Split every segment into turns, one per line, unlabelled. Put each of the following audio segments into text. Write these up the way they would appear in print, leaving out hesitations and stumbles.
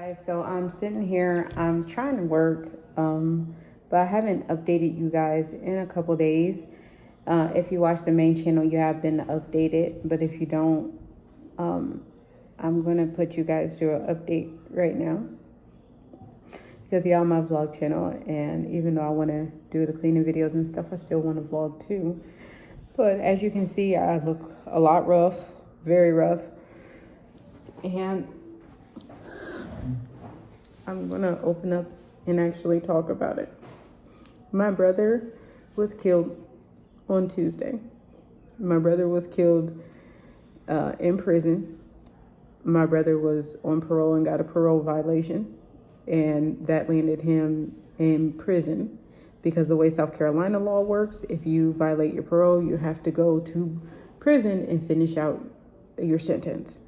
Guys, so I'm sitting here, I'm trying to work, but I haven't updated you guys in a couple days. If you watch the main channel, you have been updated, but if you don't, I'm gonna put you guys through an update right now because y'all my vlog channel, and even though I want to do the cleaning videos and stuff, I still want to vlog too. But as you can see, I look a lot rough, very rough, and I'm gonna open up and actually talk about it. My brother was killed on Tuesday. My brother was killed in prison. My brother was on parole and got a parole violation, and that landed him in prison because the way South Carolina law works, if you violate your parole, you have to go to prison and finish out your sentence.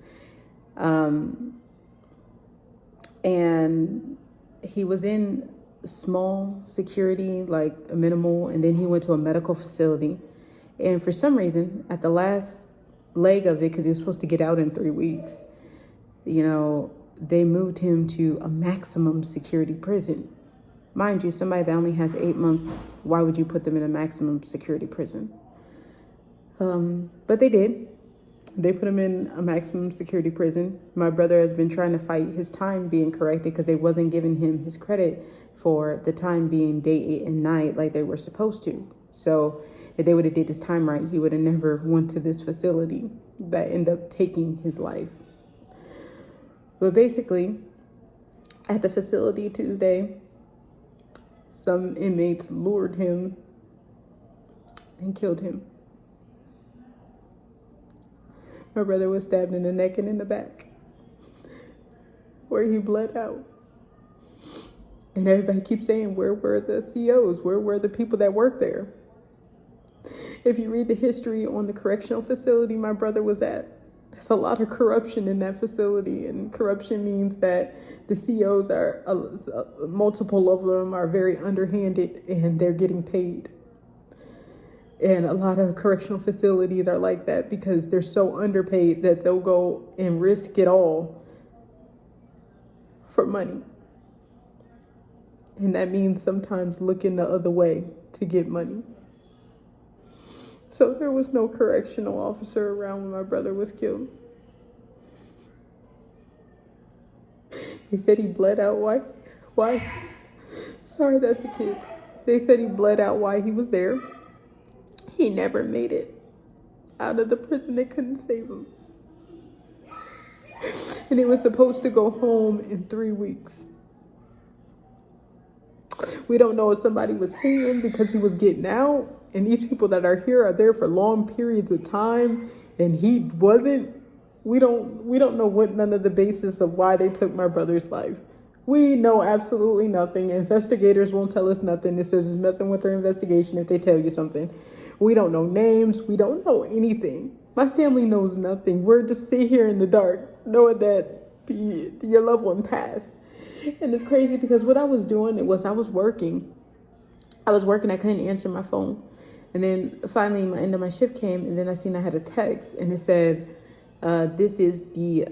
And he was in small security, like a minimal, and then he went to a medical facility. And for some reason, at the last leg of it, because he was supposed to get out in 3 weeks, you know, they moved him to a maximum security prison. Mind you, somebody that only has 8 months, why would you put them in a maximum security prison? But they did. They put him in a maximum security prison. My brother has been trying to fight his time being corrected because they wasn't giving him his credit for the time being day and night like they were supposed to. So if they would have did his time right, he would have never went to this facility that ended up taking his life. But basically, at the facility Tuesday, some inmates lured him and killed him. My brother was stabbed in the neck and in the back, where he bled out. And everybody keeps saying, where were the COs? Where were the people that worked there? If you read the history on the correctional facility my brother was at, there's a lot of corruption in that facility. And corruption means that the COs are, multiple of them are very underhanded and they're getting paid. And a lot of correctional facilities are like that because they're so underpaid that they'll go and risk it all for money. And that means sometimes looking the other way to get money. So there was no correctional officer around when my brother was killed. He said he bled out. Why? Sorry, that's the kids. They said he bled out while he was there. He never made it out of the prison. They couldn't save him. And he was supposed to go home in 3 weeks. We don't know if somebody was hanging because he was getting out. And these people that are here are there for long periods of time. And he wasn't. We don't know what none of the basis of why they took my brother's life. We know absolutely nothing. Investigators won't tell us nothing. It says it's messing with their investigation if they tell you something. We don't know names. We don't know anything. My family knows nothing. We're just sit here in the dark, knowing that your loved one passed. And it's crazy because what I was doing was I was working. I couldn't answer my phone. And then finally my end of my shift came, and then I seen I had a text, and it said, this is the,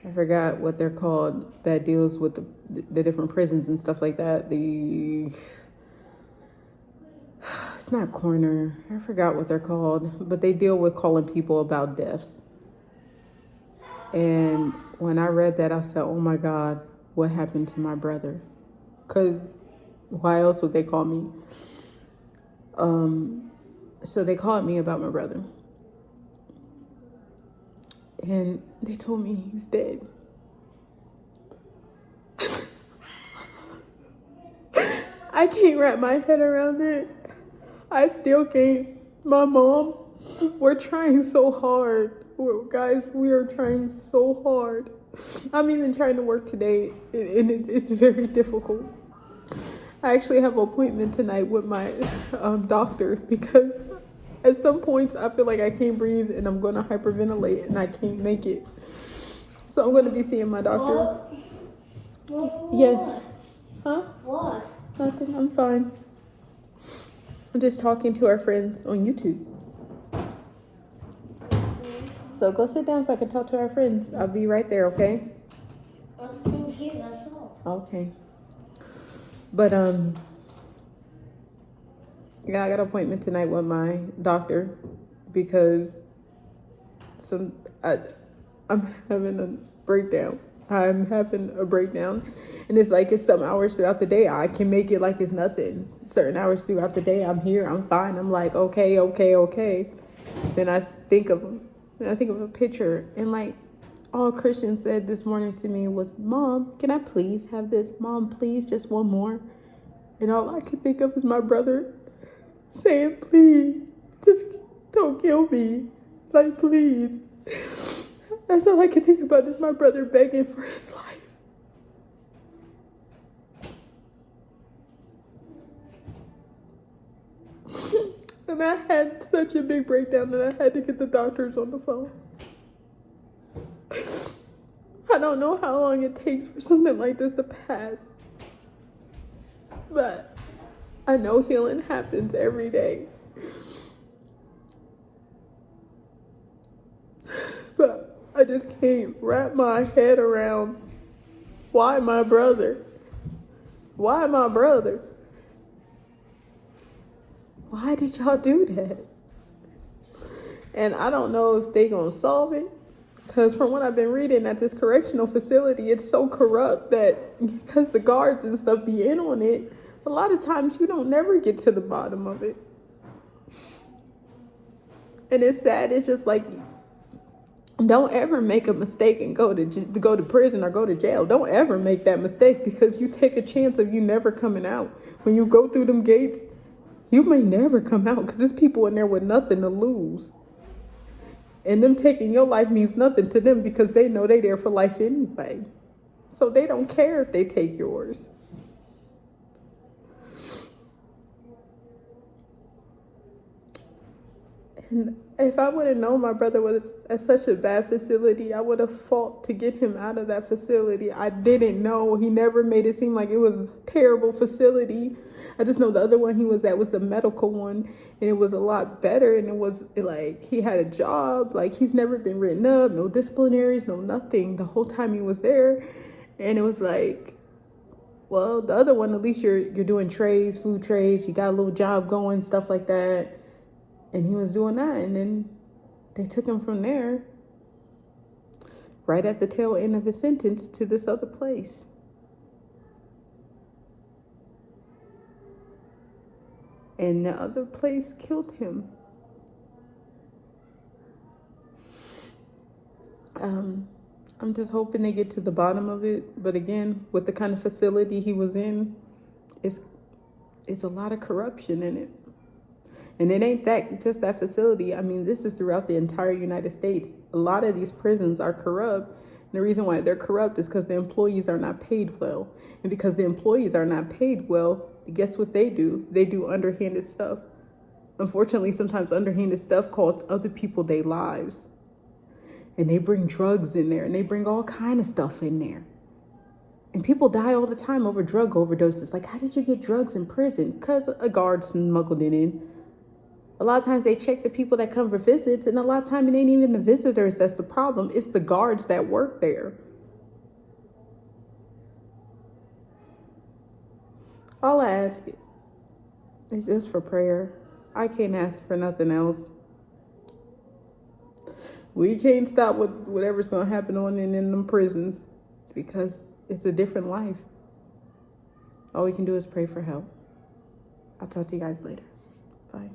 I forgot what they're called, that deals with the different prisons and stuff like that. It's not coroner. I forgot what they're called, but they deal with calling people about deaths. And when I read that, I said, oh my God, what happened to my brother? Because why else would they call me? So they called me about my brother. And they told me he's dead. I can't wrap my head around it. I still can't. My mom, we're trying so hard. Guys, we are trying so hard. I'm even trying to work today, and it's very difficult. I actually have an appointment tonight with my doctor because at some points I feel like I can't breathe and I'm going to hyperventilate and I can't make it. So I'm going to be seeing my doctor.
What?
Yes. Huh?
What?
Nothing. I'm fine. I'm just talking to our friends on YouTube. So go sit down so I can talk to our friends. I'll be right there, okay?
I'm still here, that's all.
Okay. But yeah, I got an appointment tonight with my doctor because I'm having a breakdown. I'm having a breakdown. And it's like it's some hours throughout the day. I can make it like it's nothing. Certain hours throughout the day, I'm here, I'm fine. I'm like, okay. Then I think of a picture, and like all Christian said this morning to me was, Mom, can I please have this? Mom, please, just one more. And all I could think of is my brother saying, please, just don't kill me. Like, please. That's all I can think about is my brother begging for his life. And I had such a big breakdown that I had to get the doctors on the phone. I don't know how long it takes for something like this to pass, but I know healing happens every day. But I just can't wrap my head around why my brother? Why my brother? Why did y'all do that? And I don't know if they gonna solve it, because from what I've been reading at this correctional facility, it's so corrupt that because the guards and stuff be in on it, a lot of times you don't never get to the bottom of it. And it's sad. It's just like, don't ever make a mistake and go to prison or go to jail. Don't ever make that mistake, because you take a chance of you never coming out. When you go through them gates, you may never come out, because there's people in there with nothing to lose. And them taking your life means nothing to them, because they know they're there for life anyway. So they don't care if they take yours. And if I would have known my brother was at such a bad facility, I would have fought to get him out of that facility. I didn't know. He never made it seem like it was a terrible facility. I just know the other one he was at was a medical one, and it was a lot better. And it was like he had a job. Like, he's never been written up, no disciplinaries, no nothing the whole time he was there. And it was like, well, the other one, at least you're doing trades, food trades. You got a little job going, stuff like that. And he was doing that, and then they took him from there, right at the tail end of his sentence, to this other place. And the other place killed him. I'm just hoping they get to the bottom of it. But again, with the kind of facility he was in, it's a lot of corruption in it. And it ain't just that facility. I mean, this is throughout the entire United States. A lot of these prisons are corrupt. And the reason why they're corrupt is because the employees are not paid well. And because the employees are not paid well, guess what they do? They do underhanded stuff. Unfortunately, sometimes underhanded stuff costs other people their lives. And they bring drugs in there, and they bring all kind of stuff in there. And people die all the time over drug overdoses. Like, how did you get drugs in prison? Because a guard smuggled it in. A lot of times they check the people that come for visits, and a lot of time it ain't even the visitors that's the problem. It's the guards that work there. All I ask is just for prayer. I can't ask for nothing else. We can't stop whatever's going to happen on in them prisons, because it's a different life. All we can do is pray for help. I'll talk to you guys later. Bye.